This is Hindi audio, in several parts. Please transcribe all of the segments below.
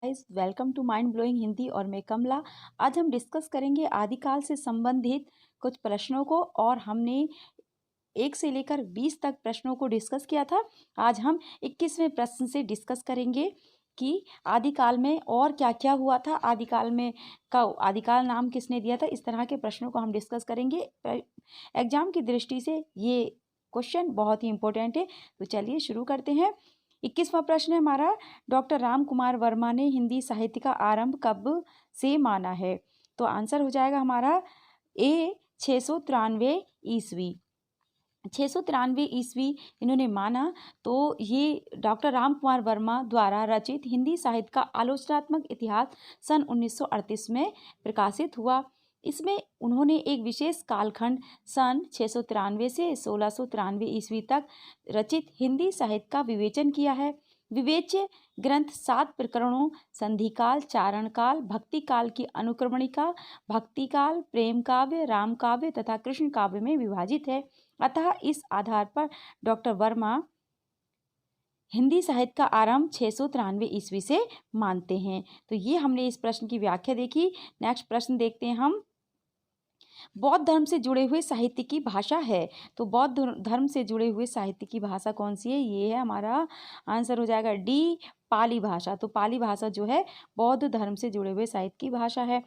Guys, welcome to mind blowing Hindi और मैं कमला। आज हम डिस्कस करेंगे आदिकाल से संबंधित कुछ प्रश्नों को और हमने 1 से लेकर 20 तक प्रश्नों को डिस्कस किया था। आज हम 21वें प्रश्न से डिस्कस करेंगे कि आदिकाल में और क्या-क्या हुआ था, आदिकाल में आदिकाल नाम किसने दिया था। इस तरह के प्रश्नों को हम डिस्कस करेंगे। एग्जाम की दृष्टि से ये क्वेश्चन बहुत ही इंपॉर्टेंट है। तो चलिए शुरू करते हैं। 21वां प्रश्न है हमारा, डॉक्टर राम कुमार वर्मा ने हिंदी साहित्य का आरंभ कब से माना है। तो आंसर हो जाएगा हमारा ए 693 ईस्वी। 693 ईस्वी इन्होंने माना। तो ये डॉक्टर राम कुमार वर्मा द्वारा रचित हिंदी साहित्य का आलोचनात्मक इतिहास सन 1938 में प्रकाशित हुआ। इसमें उन्होंने एक विशेष कालखंड सन 693 से 1693 ईस्वी तक रचित हिंदी साहित्य का विवेचन किया है। विवेच्य ग्रंथ 7 प्रकरणों संधिकाल, चारणकाल, भक्ति काल की अनुक्रमणिका, भक्ति काल, प्रेम काव्य, राम काव्य तथा कृष्ण काव्य में विभाजित है। अतः इस आधार पर डॉक्टर वर्मा हिंदी साहित्य का आरंभ 693 ईस्वी से मानते हैं। तो ये हमने इस प्रश्न की व्याख्या देखी। नेक्स्ट प्रश्न देखते हैं हम। बौद्ध धर्म से जुड़े हुए साहित्य की भाषा है। तो बौद्ध धर्म से जुड़े हुए साहित्य की भाषा कौन सी है? ये है हमारा आंसर हो जाएगा डी, पाली भाषा। तो पाली भाषा जो है बौद्ध धर्म से जुड़े हुए साहित्य की भाषा है।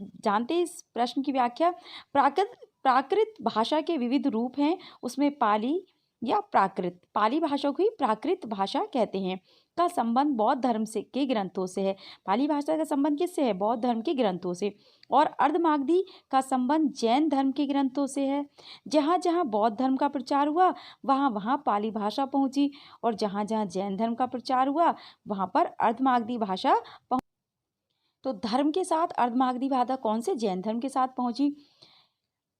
जानते हैं इस प्रश्न की व्याख्या। प्राकृत भाषा के विविध रूप हैं, उसमें पाली या प्राकृत, पाली भाषा को ही प्राकृत भाषा कहते हैं, का संबंध बौद्ध धर्म से के ग्रंथों से है। पाली भाषा का संबंध किससे है? बौद्ध धर्म के ग्रंथों से। और अर्धमागधी का संबंध जैन धर्म के ग्रंथों से है। जहाँ जहाँ बौद्ध धर्म का प्रचार हुआ वहाँ वहाँ पाली भाषा पहुँची, और जहाँ जहाँ जैन धर्म का प्रचार हुआ वहाँ पर अर्धमागधी भाषा पहुँची। तो धर्म के साथ अर्धमागधी भाषा कौन से? जैन धर्म के साथ पहुँची।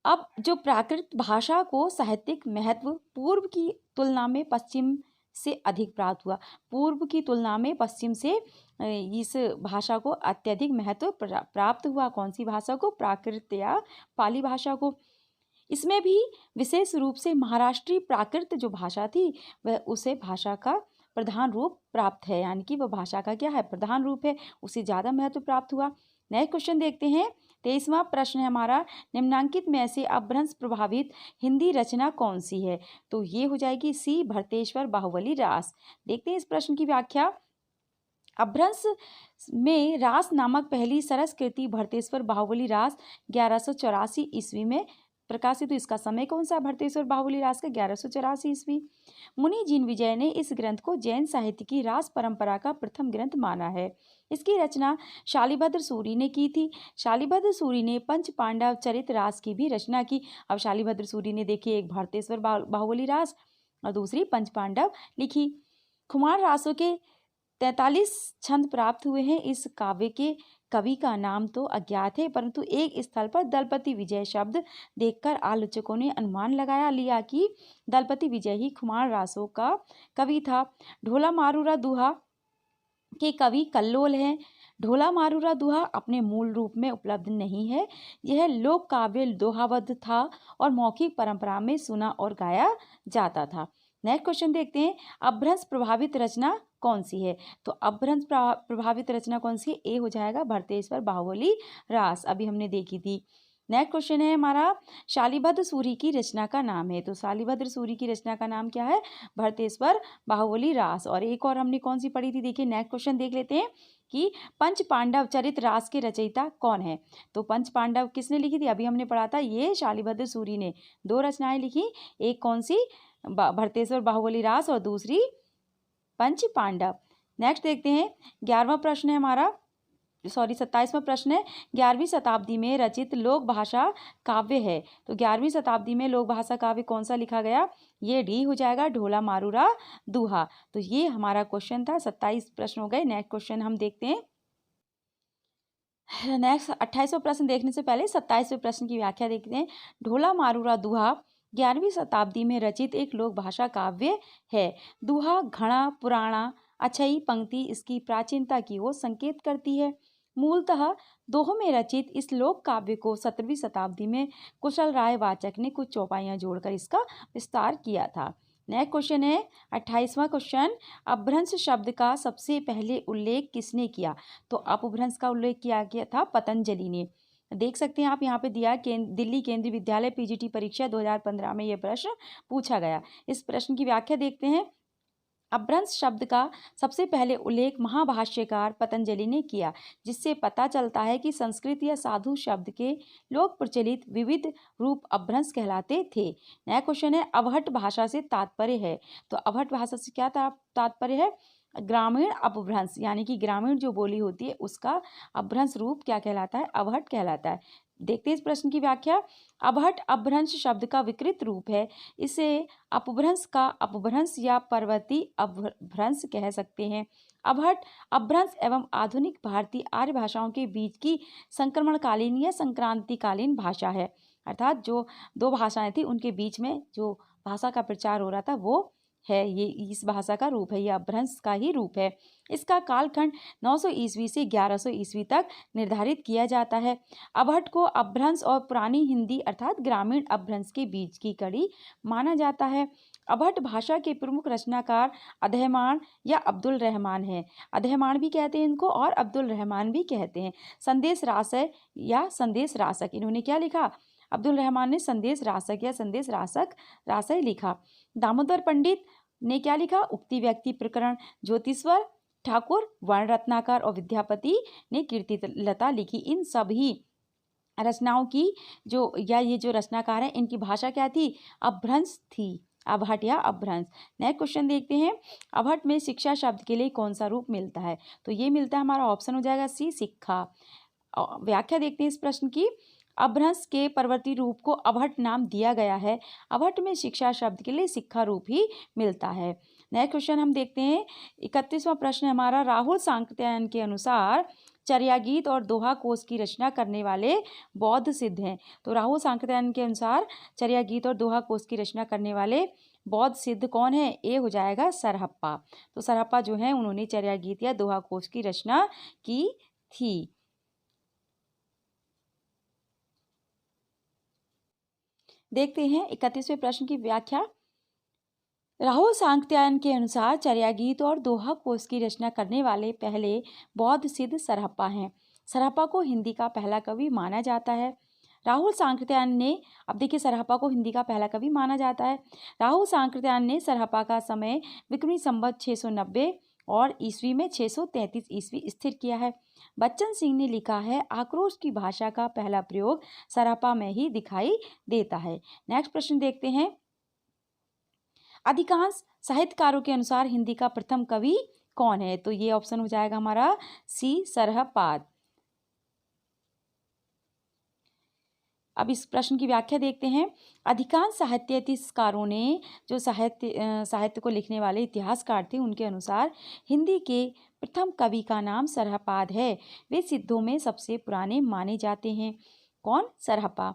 अब जो प्राकृत भाषा को साहित्यिक महत्व पूर्व की तुलना में पश्चिम से अधिक प्राप्त हुआ। पूर्व की तुलना में पश्चिम से इस भाषा को अत्यधिक महत्व प्राप्त हुआ। कौन सी भाषा को? प्राकृत या पाली भाषा को। इसमें भी विशेष रूप से महाराष्ट्रीय प्राकृत जो भाषा थी वह उसे भाषा का प्रधान रूप प्राप्त है, यानी कि वह भाषा का क्या है? प्रधान रूप है, उसे ज़्यादा महत्व प्राप्त हुआ। नए क्वेश्चन देखते हैं। 23वां प्रश्न है हमारा, निम्नांकित में से अपभ्रंश प्रभावित हिंदी रचना कौन सी है? तो ये हो जाएगी सी, भरतेश्वर बाहुबली रास। देखते हैं इस प्रश्न की व्याख्या। अपभ्रंश में रास नामक पहली सरस कृति भरतेश्वर बाहुबली रास 1184 ईस्वी में प्रकाशित हुई। इसका समय कौन सा? भरतेश्वर बाहुबली रास का 1184 ईस्वी। मुनि जिन विजय ने इस ग्रंथ को जैन साहित्य की रास परंपरा का प्रथम ग्रंथ माना है। इसकी रचना शालिभद्र सूरी ने की थी। शालिभद्र सूरी ने पंच पांडव चरित रास की भी रचना की। अब शालिभद्र सूरी ने देखिए एक भरतेश्वर बाहुबली रास और दूसरी पंच पांडव लिखी। खुमार रासों के 43 छंद प्राप्त हुए हैं। इस काव्य के कवि का नाम तो अज्ञात है, परंतु एक स्थल पर दलपति विजय शब्द देखकर आलोचकों ने अनुमान लगाया लिया कि दलपति विजय ही खुमार रासों का कवि था। ढोला मारूरा दुहा के कवि कल्लोल हैं। ढोला मारूरा दुहा अपने मूल रूप में उपलब्ध नहीं है। यह लोक काव्य दोहाबद्ध था और मौखिक परंपरा में सुना और गाया जाता था। नेक्स्ट क्वेश्चन देखते हैं। अपभ्रंश प्रभावित रचना कौन सी है? तो अपभ्रंश प्रभावित रचना कौन सी है? ए हो जाएगा भरतेश्वर बाहुबली रास, अभी हमने देखी थी। नेक्स्ट क्वेश्चन है हमारा, शालिभद्र सूरी की रचना का नाम है। तो शालिभद्र सूरी की रचना का नाम क्या है? भरतेश्वर बाहुबली रास। और एक और हमने कौन सी पढ़ी थी? देखिए नेक्स्ट क्वेश्चन देख लेते हैं कि पंच पांडव चरित रास के रचयिता कौन है? तो पंच पांडव किसने लिखी थी? अभी हमने पढ़ा था, ये शालिभद्र सूरी ने 2 रचनाएं लिखी। एक कौन सी? भरतेश्वर बाहुबली रास और दूसरी पंच पांडव। नेक्स्ट देखते हैं। 11वां प्रश्न है हमारा, 27वां प्रश्न है, 11वीं शताब्दी में रचित लोक भाषा काव्य है। तो 11वीं शताब्दी में लोक भाषा काव्य कौन सा लिखा गया? ये डी हो जाएगा, ढोला मारूरा दुहा। तो ये हमारा क्वेश्चन था। 27 प्रश्न हो गए। नेक्स्ट क्वेश्चन हम देखते हैं। नेक्स्ट 28वां प्रश्न देखने से पहले 27वें प्रश्न की व्याख्या देखते हैं। ढोला मारूरा दुहा 11वीं शताब्दी में रचित एक लोक भाषा काव्य है। दुहा घड़ा पुराणा अछई पंक्ति इसकी प्राचीनता की ओर संकेत करती है। मूलतः दोहों में रचित इस लोक काव्य को 17वीं शताब्दी में कुशल राय वाचक ने कुछ चौपाइयां जोड़कर इसका विस्तार किया था। नेक्स्ट क्वेश्चन है 28वां क्वेश्चन, अपभ्रंश शब्द का सबसे पहले उल्लेख किसने किया? तो अपभ्रंश का उल्लेख किया गया था पतंजलि ने। देख सकते हैं आप यहाँ पे दिया दिल्ली केंद्रीय विद्यालय पीजीटी परीक्षा 2015 में यह प्रश्न पूछा गया। इस प्रश्न की व्याख्या देखते हैं। अपभ्रंश शब्द का सबसे पहले उल्लेख महाभाष्यकार पतंजलि ने किया, जिससे पता चलता है कि संस्कृत या साधु शब्द के लोक प्रचलित विविध रूप अपभ्रंश कहलाते थे। नया क्वेश्चन है, अवहट भाषा से तात्पर्य है? तो अवहट भाषा से क्या तात्पर्य है? ग्रामीण अपभ्रंश, यानी कि ग्रामीण जो बोली होती है उसका अपभ्रंश रूप क्या कहलाता है? अवहट कहलाता है। देखते हैं इस प्रश्न की व्याख्या। अवहट अपभ्रंश शब्द का विकृत रूप है। इसे अपभ्रंश का अपभ्रंश या पर्वती अपभ्रंश कह सकते हैं। अवहट अपभ्रंश एवं आधुनिक भारतीय आर्य भाषाओं के बीच की संक्रमणकालीन या संक्रांतिकालीन भाषा है। अर्थात जो दो भाषाएं थी उनके बीच में जो भाषा का प्रचार हो रहा था वो है, ये इस भाषा का रूप है, ये अपभ्रंश का ही रूप है। इसका कालखंड 900 ईस्वी से 1100 ईस्वी तक निर्धारित किया जाता है। अवहट को अपभ्रंश और पुरानी हिंदी अर्थात ग्रामीण अपभ्रंश के बीच की कड़ी माना जाता है। अवहट भाषा के प्रमुख रचनाकार अदहमान या अब्दुल रहमान है। अदहमान भी कहते हैं इनको और अब्दुल रहमान भी कहते हैं। संदेश रासय या संदेश रासक, इन्होंने क्या लिखा? अब्दुल रहमान ने संदेश रासक या संदेश रासय लिखा। दामोदर पंडित ने क्या लिखा? उक्ति व्यक्ति प्रकरण। ज्योतिश्वर ठाकुर वर्ण रत्नाकर और विद्यापति ने कीर्तिलता लिखी। इन सभी रचनाओं की ये जो रचनाकार हैं इनकी भाषा क्या थी? अपभ्रंश थी, अवहट या अपभ्रंश। नेक्स्ट क्वेश्चन देखते हैं, अवहट में शिक्षा शब्द के लिए कौन सा रूप मिलता है? तो ये मिलता है, हमारा ऑप्शन हो जाएगा सी, शिक्षा। व्याख्या देखते हैं इस प्रश्न की। अपभ्रंश के परवर्ती रूप को अवहट नाम दिया गया है। अवहट में शिक्षा शब्द के लिए शिक्षा रूप ही मिलता है। नेक्स्ट क्वेश्चन हम देखते हैं, 31वां प्रश्न हमारा, राहुल सांकृत्यायन के अनुसार चर्या गीत और दोहा कोश की रचना करने वाले बौद्ध सिद्ध हैं। तो राहुल सांकृत्यायन के अनुसार चर्या गीत और दोहा कोश की रचना करने वाले बौद्ध सिद्ध कौन है? ए हो जाएगा सरहप्पा। तो सरहप्पा जो है उन्होंने चर्या गीत या दोहा कोश की रचना की थी। देखते हैं 31वें प्रश्न की व्याख्या। राहुल सांकृत्यायन के अनुसार चर्या गीत और दोहा कोश की रचना करने वाले पहले बौद्ध सिद्ध सरहप्पा हैं। सरहप्पा को हिंदी का पहला कवि माना जाता है। राहुल सांकृत्यायन ने, अब देखिए सरहप्पा को हिंदी का पहला कवि माना जाता है। राहुल सांकृत्यायन ने सरहप्पा का समय विक्रमी संवत 690 और ईस्वी में 633 ईस्वी स्थिर किया है। बच्चन सिंह ने लिखा है, आक्रोश की भाषा का पहला प्रयोग सरहप्पा में ही दिखाई देता है। नेक्स्ट प्रश्न देखते हैं, अधिकांश साहित्यकारों के अनुसार हिंदी का प्रथम कवि कौन है? तो ये ऑप्शन हो जाएगा हमारा सी, सरहपाद। अब इस प्रश्न की व्याख्या देखते हैं। अधिकांश साहित्यकारों ने, जो साहित्य को लिखने वाले इतिहासकार थे, उनके अनुसार हिंदी के प्रथम कवि का नाम सरहपाद है। वे सिद्धों में सबसे पुराने माने जाते हैं। कौन? सरहपा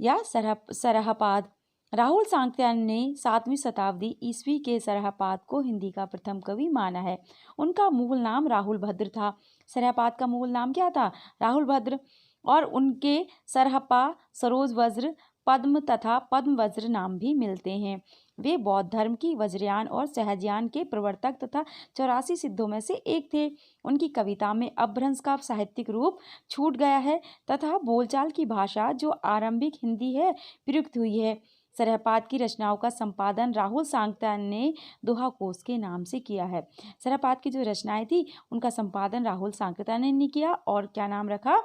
या सरहपाद। राहुल सांकृत्यायन ने 7वीं शताब्दी ईस्वी के सरहपाद को हिंदी का प्रथम कवि माना है। उनका मूल नाम राहुल भद्र था। सरहपाद का मूल नाम क्या था? राहुल भद्र। और उनके सरहपा, सरोज वज्र, पद्म तथा पद्म वज्र नाम भी मिलते हैं। वे बौद्ध धर्म की वज्रयान और सहजयान के प्रवर्तक तथा 84 सिद्धों में से एक थे। उनकी कविता में अपभ्रंश का साहित्यिक रूप छूट गया है तथा बोलचाल की भाषा जो आरंभिक हिंदी है प्रयुक्त हुई है। सरहपाद की रचनाओं का संपादन राहुल सांकृत्यायन ने दोहा कोश के नाम से किया है। सरहपाद की जो रचनाएं थी उनका संपादन राहुल सांकृत्यायन ने किया और क्या नाम रखा?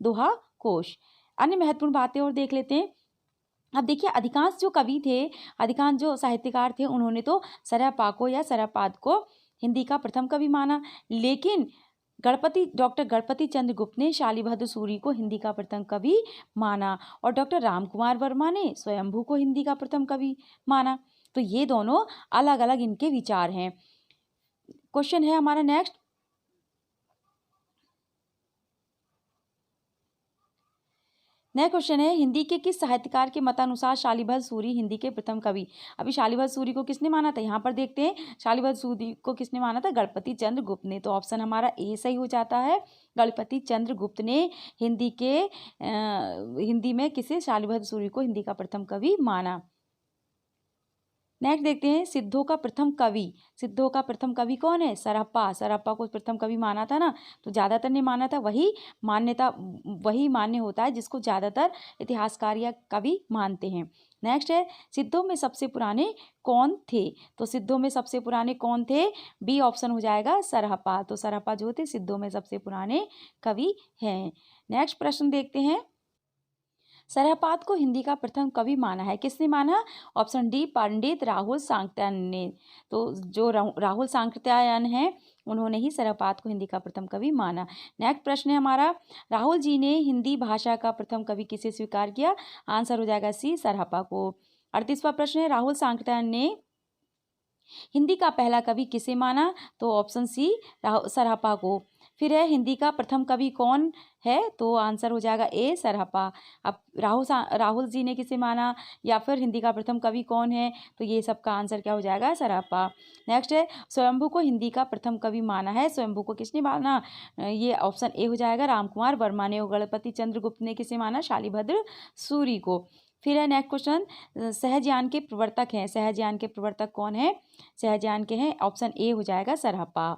दोहा कोश। अन्य महत्वपूर्ण बातें और देख लेते हैं। अब देखिए, अधिकांश जो कवि थे, अधिकांश जो साहित्यकार थे, उन्होंने तो सरहपा को या सरहपाद को हिंदी का प्रथम कवि माना, लेकिन डॉक्टर गणपति चंद्र गुप्त ने शालिभद्र सूरी को हिंदी का प्रथम कवि माना और डॉक्टर रामकुमार वर्मा ने स्वयंभू को हिंदी का प्रथम कवि माना। तो ये दोनों अलग अलग इनके विचार हैं। क्वेश्चन है हमारा नेक्स्ट, क्वेश्चन है, हिंदी के किस साहित्यकार के मतानुसार शालिभद्र सूरी हिंदी के प्रथम कवि? अभी शालिभद्र सूरी को किसने माना था? यहाँ पर देखते हैं, शालिभद्र सूरी को किसने माना था? गणपति चंद्र गुप्त ने। तो ऑप्शन हमारा ए सही हो जाता है। गणपति चंद्र गुप्त ने हिंदी में किसे? शालिभद्र सूरी को हिंदी का प्रथम कवि माना। नेक्स्ट देखते हैं सिद्धों का प्रथम कवि। सिद्धों का प्रथम कवि कौन है? सरहप्पा। सरहप्पा को प्रथम कवि माना था ना, तो ज़्यादातर ने माना था, वही मान्य होता है जिसको ज़्यादातर इतिहासकार या कवि मानते हैं। नेक्स्ट है सिद्धों में सबसे पुराने कौन थे? तो सिद्धों में सबसे पुराने कौन थे? बी ऑप्शन हो जाएगा सरहप्पा। तो सरहप्पा जो थे सिद्धों में सबसे पुराने कवि हैं। नेक्स्ट प्रश्न देखते हैं, सरहपाद को हिंदी का प्रथम कवि माना है, किसने माना? ऑप्शन डी पंडित राहुल सांकृत्यायन ने। तो जो राहुल सांकृत्यायन है उन्होंने ही सरहपाद को हिंदी का प्रथम कवि माना। नेक्स्ट प्रश्न है हमारा, राहुल जी ने हिंदी भाषा का प्रथम कवि किसे स्वीकार किया? आंसर हो जाएगा सी सरहपा को। 38वां प्रश्न है, राहुल सांकृत्यायन ने हिंदी का पहला कवि किसे माना? तो ऑप्शन सी सरहपा को। फिर है हिंदी का प्रथम कवि कौन है? तो आंसर हो जाएगा ए सरहपा। अब राहुल जी ने किसे माना या फिर हिंदी का प्रथम कवि कौन है? तो ये सब का आंसर क्या हो जाएगा? सरहपा। नेक्स्ट है स्वयंभू को हिंदी का प्रथम कवि माना है, स्वयंभू को किसने माना? ये ऑप्शन ए हो जाएगा रामकुमार वर्मा ने। और गणपति चंद्रगुप्त ने किसे माना? शालिभद्र सूरी को। फिर है नेक्स्ट क्वेश्चन, सहजयान के प्रवर्तक हैं, सहजयान के प्रवर्तक कौन है? सहजयान के हैं, ऑप्शन ए हो जाएगा सरहपा।